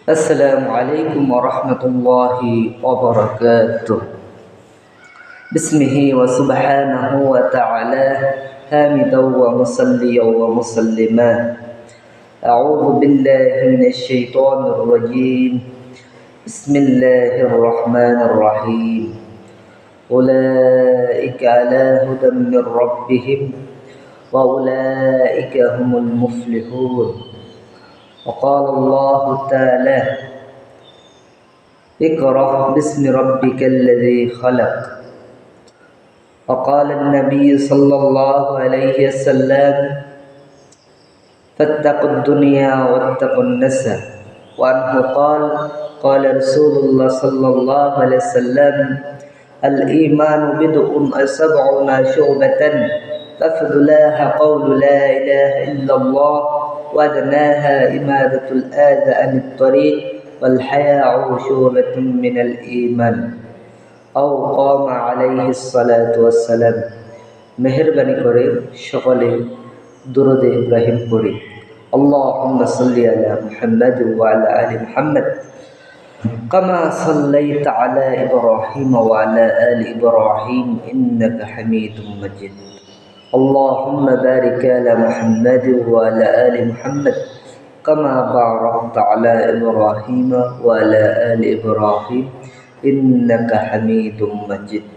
السلام عليكم ورحمة الله وبركاته. بسمه وسبحانه وتعالى حامدا ومصليا ومسلما. أعوذ بالله من الشيطان الرجيم. بسم الله الرحمن الرحيم. أولئك على هدى من ربهم وأولئك هم المفلحون. وقال الله تعالى: اقرأ باسم ربك الذي خلق. وقال النبي صلى الله عليه وسلم: فاتقوا الدنيا واتقوا النساء. وعنه قال: قال رسول الله صلى الله عليه وسلم: الإيمان بدء وسبعون شعبة، فأفضلها قول لا إله إلا الله، وأدناها إمادة الأذى عن الطريق، والحياء شعبة من الإيمان، أو قام عليه الصلاة والسلام. মেহেরবানি করে সকলে দুরূদ ইব্রাহিম পড়ি। اللهم صل على محمد وعلى آل محمد كما صليت على إبراهيم وعلى آل إبراهيم إنك حميد مجيد. اللهم بارك على محمد وعلى آل محمد كما باركت على إبراهيم وعلى آل إبراهيم إنك حميد مجيد.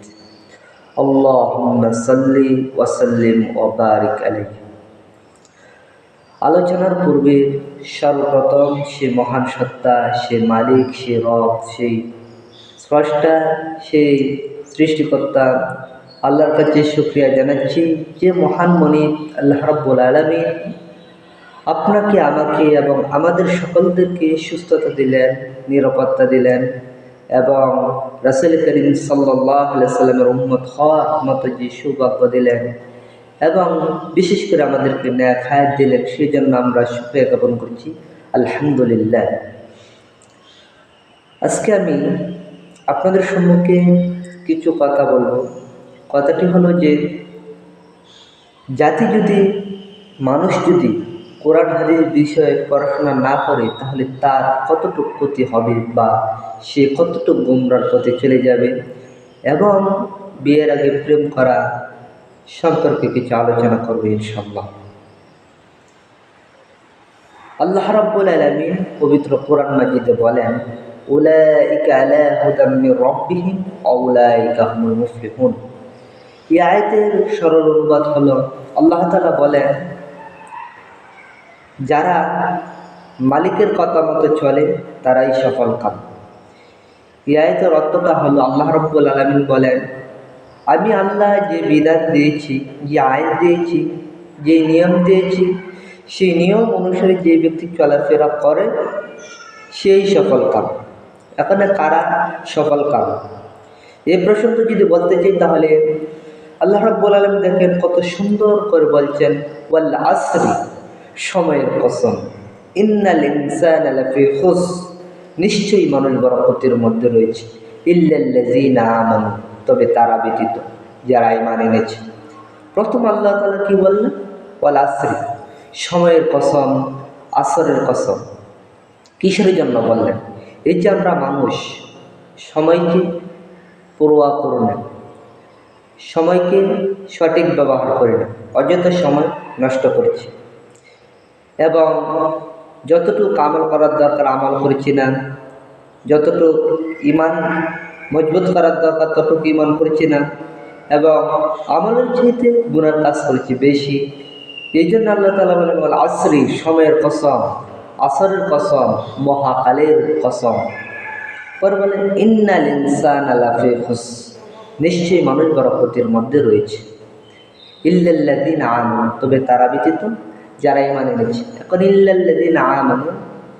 اللهم صل وسلم وبارك عليه. আলোচনার পূর্বে সর্বপ্রথম সে মহান সত্তা, সে মালিক, সে রব, সেই স্রষ্টা, সেই সৃষ্টিকর্তা আল্লাহর কাছে শুকরিয়া জানাচ্ছি যে মহান মনিব আল্লাহ রাব্বুল আলামিন আপনাকে, আমাকে এবং আমাদের সকলদেরকে সুস্থতা দিলেন, নিরাপত্তা দিলেন এবং রাসূল করিম সাল্লাল্লাহু আলাইহি সাল্লামের উম্মত হওয়ার মতো যে সৌভাগ্য দিলেন এবং বিশেষ করে আমাদেরকে নেক হায়াত দিলেন, সেই জন্য আমরা শুকরিয়া জ্ঞাপন করছি, আলহামদুলিল্লাহ। আজকে আমি আপনাদের সম্মুখে কিছু কথা বলবো। কথাটি হলো যে মানুষ যদি কোরআন হাদিস বিষয়ে পড়াশোনা না করে তাহলে তার কতটুকু ক্ষতি হবে বা সে কতটুকু গোমরার পথে চলে যাবে, এবং বিয়ের আগে প্রেম করা সম্পর্কে কিছু আলোচনা করবে ইনশাআল্লাহ। আল্লাহ রাব্বুল আলামিন পবিত্র কোরআন মাজিদে বলেন: উলাইকা আলা হুদাম মির রাব্বিহিম ওয়া উলাইকা হুমুল মুফলিহুন। এই আয়াতের সরল অনুবাদ হলো, আল্লাহ তাআলা বলেন, যারা মালিকের কথা মতো চলে তারাই সফল কাম। এই আয়াতের অর্থটা হলো, আল্লাহ রাব্বুল আলামিন বলেন, আমি আল্লাহ যে বিধান দিয়েছি, যে আইন দিয়েছি, যে নিয়ম দিয়েছি, সেই নিয়ম অনুসারে যে ব্যক্তি চলাফেরা করে সেই সফল কাম। এখানে কারা সফল কাম এই প্রসঙ্গ যদি বলতে চাই তাহলে আল্লাহ রাব্বুল আলামিন দেখেন কত সুন্দর করে বলছেন, ওয়াল আসরি, সময়ের কসম, ইন্নাল ইনসানা লাফি খুস, নিশ্চয়ই মানুষ বড় ক্ষতির মধ্যে রয়েছে, ইল্লাল্লাযীনা আমানু, তবে তারা ব্যতীত যারা ঈমান এনেছে। প্রথম আল্লাহ তাআলা কি বললেন? ওয়াল আসরি, সময়ের কসম, আসরের কসম। কিসের জন্য বললেন? এই যে আমরা মানুষ সময়কে পরোয়া করি না, সময়কে সঠিক ব্যবহার করি না, অযথা সময় নষ্ট করছি এবং যতটুকু আমল করার দরকার আমল করছি না, যতটুকু ঈমান মজবুত করার দরকার ততটুকু ঈমান করছি না, এবং আমলের চাইতে গুনার কাজ করছি বেশি। এই জন্য আল্লাহ তাআলা বলেন, ওয়াল আসরি, সময়ের কসম, আসরের কসম, মহাকালের কসম। পরে বলেন, ইন্নাল ইনসানা লাফি খুস, নিশ্চয়ই মানুষ বড় ক্ষতির মধ্যে রয়েছে, ইল্লাল্লাযীনা আমানু, তবে তারা ব্যতীত যারা ঈমান এনেছে। এখন ইল্লাল্লাযীনা আমানু,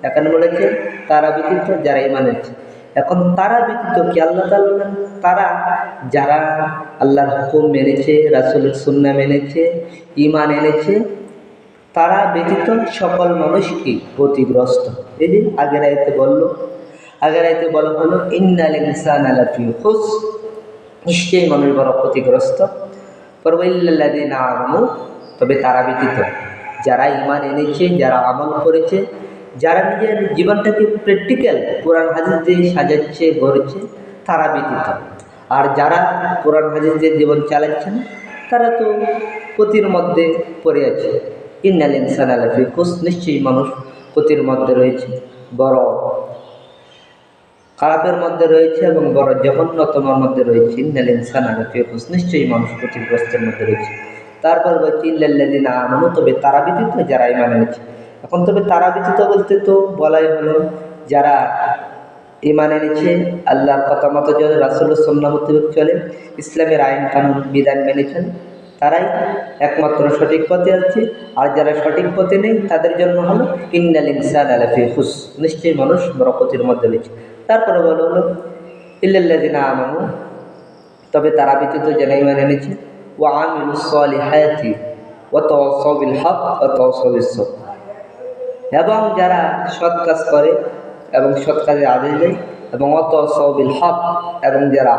এখানে বলেছে তারা ব্যতীত যারা ঈমান এনেছে। এখন তারা ব্যতীত কি? আল্লাহ তাআলা বলেন তারা যারা আল্লাহর হুকুম মেনেছে, রাসূলের সুন্নাহ মেনেছে, ঈমান এনেছে, তারা ব্যতীত সকল মানুষ কি? ক্ষতিগ্রস্ত। এই যে আগের আয়াতে বলা হলো, ইন্নাল ইনসানা লাফি খুস, নিশ্চয়ই মানুষ বড় ক্ষতিগ্রস্ত। পরে ইল্লাল্লাযীনা আমানু, তবে তারা ব্যতীত যারা ঈমান এনেছে, যারা আমল করেছে যারা নিজের জীবনটাকে প্র্যাকটিক্যাল কোরআন হাদিস দিয়ে সাজাচ্ছে গড়ছে তারা ব্যতীত। আর যারা কোরআন হাদিস দিয়ে জীবন চালাচ্ছে না তারা তো ক্ষতির মধ্যে পড়ে আছে। ইন্নাল ইনসানা লাফি খুসর, নিশ্চয়ই মানুষ ক্ষতির মধ্যে রয়েছে, বড় খারাপের মধ্যে রয়েছে এবং বড় জঘন্যতমের মধ্যে রয়েছে। ইন্নাল ইনসানা লাফি খুসর, নিশ্চয়ই মানুষ ক্ষতিগ্রস্তের মধ্যে রয়েছে। তারপর বলছে ইল্লাল্লাযিনা আমানু, তবে তারা ব্যতীত যারা ঈমান এনেছে। এখন তবে তারা ব্যতীত বলতে তো বলাই হলো যারা ঈমান এনেছে, আল্লাহর কথা মতো চলে, রাসূলের সুন্নাহ মোতাবেক চলে, ইসলামের আইন কানুন বিধান মেনে চলে, তারাই একমাত্র সঠিক পথে আছে। আর যারা সঠিক পথে নেই তাদের জন্য হলো ইন্নাল ইনসানা লাফি খুসর, নিশ্চয়ই মানুষ বড় ক্ষতির মধ্যে রয়েছে। তারপরে বলা হলো ইল্লাল্লাযিনা আমানু, তবে তারা ব্যতীত যারা ঈমান এনেছে, ওয়া আমিলুস সলিহাতি ওয়া তাওয়াসাউ বিল হক ওয়া তাওয়াসাউ বিস সবর, এবং যারা সৎ কাজ করে এবং সৎ কাজে আদেশ দেয়, এবং ওয়া তাওয়াসাউ বিল হক, এবং যারা